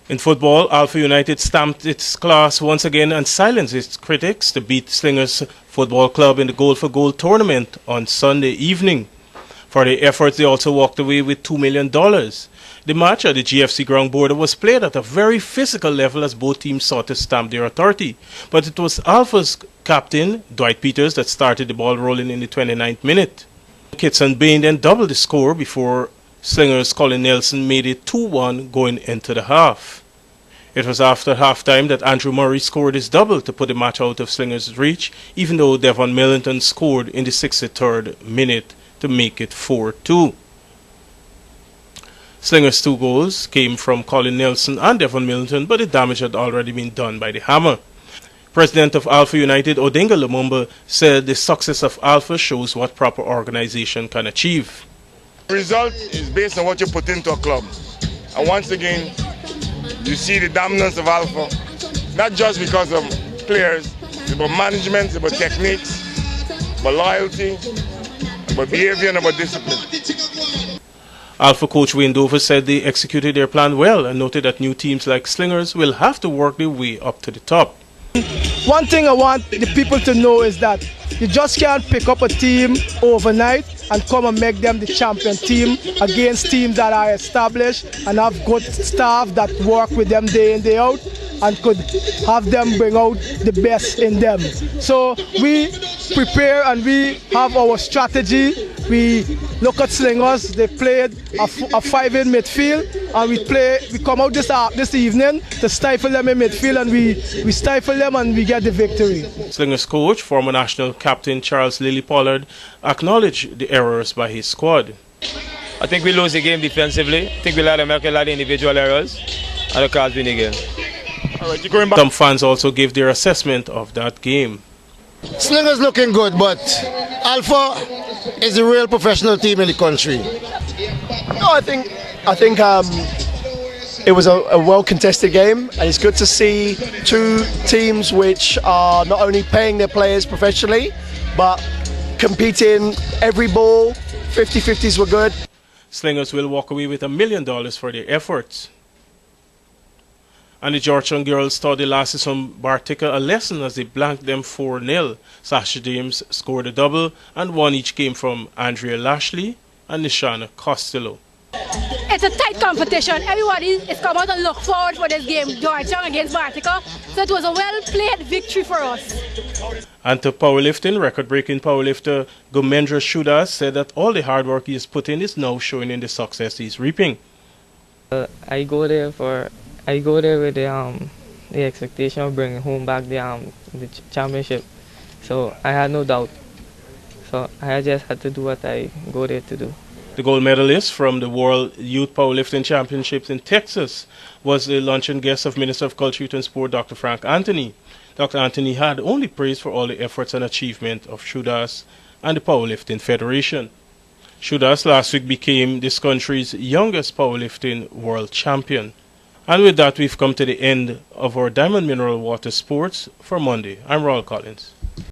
In football, Alpha United stamped its class once again and silenced its critics to beat Slingerz Football Club in the Goal for Goal tournament on Sunday evening. For their efforts, they also walked away with $2 million. The match at the GFC ground border was played at a very physical level as both teams sought to stamp their authority. But it was Alpha's captain, Dwight Peters, that started the ball rolling in the 29th minute. Kits and Bain then doubled the score before Slingerz' Colin Nelson made it 2-1 going into the half. It was after halftime that Andrew Murray scored his double to put the match out of Slingerz' reach, even though Devon Millington scored in the 63rd minute to make it 4-2. Slingerz' 2 goals came from Colin Nelson and Devon Millington, but the damage had already been done by the hammer. President of Alpha United, Odinga Lumumba, said the success of Alpha shows what proper organization can achieve. The result is based on what you put into a club. And once again, you see the dominance of Alpha, not just because of players, it's about management, it's about techniques, about loyalty, about behavior, and about discipline. Alpha coach Wayne Dover said they executed their plan well and noted that new teams like Slingerz will have to work their way up to the top. One thing I want the people to know is that you just can't pick up a team overnight and come and make them the champion team against teams that are established and have good staff that work with them day in, day out and could have them bring out the best in them. So we prepare and we have our strategy. We look at Slingerz, they played a 5-in midfield, and we come out this evening to stifle them in midfield, and we stifle them and we get the victory. Slingerz coach, former national captain Charles Lily Pollard, acknowledged the errors by his squad. I think we lose the game defensively. I think we let them make a lot of individual errors, and the Cards win again. All right, you're going back. Some fans also gave their assessment of that game. Slingerz looking good, but Alpha is a real professional team in the country. No, I think it was a well-contested game, and it's good to see two teams which are not only paying their players professionally, but competing every ball. 50-50s were good. Slingerz will walk away with $1 million for their efforts. And the Georgetown girls taught the lasses from Bartica a lesson as they blanked them 4-0. Sasha James scored a double, and one each came from Andrea Lashley and Nishana Costello. It's a tight competition. Everybody is come out and look forward for this game, Georgetown against Bartica. So it was a well-played victory for us. And to powerlifting, record-breaking powerlifter Gomendra Shudas said that all the hard work he has put in is now showing in the success he's reaping. I go there with the expectation of bringing home back the championship. So I had no doubt. So I just had to do what I go there to do. The gold medalist from the World Youth Powerlifting Championships in Texas was the luncheon guest of Minister of Culture, Youth and Sport, Dr. Frank Anthony. Dr. Anthony had only praise for all the efforts and achievement of Shudas and the Powerlifting Federation. Shudas last week became this country's youngest powerlifting world champion. And with that, we've come to the end of our Diamond Mineral Water Sports for Monday. I'm Raul Collins.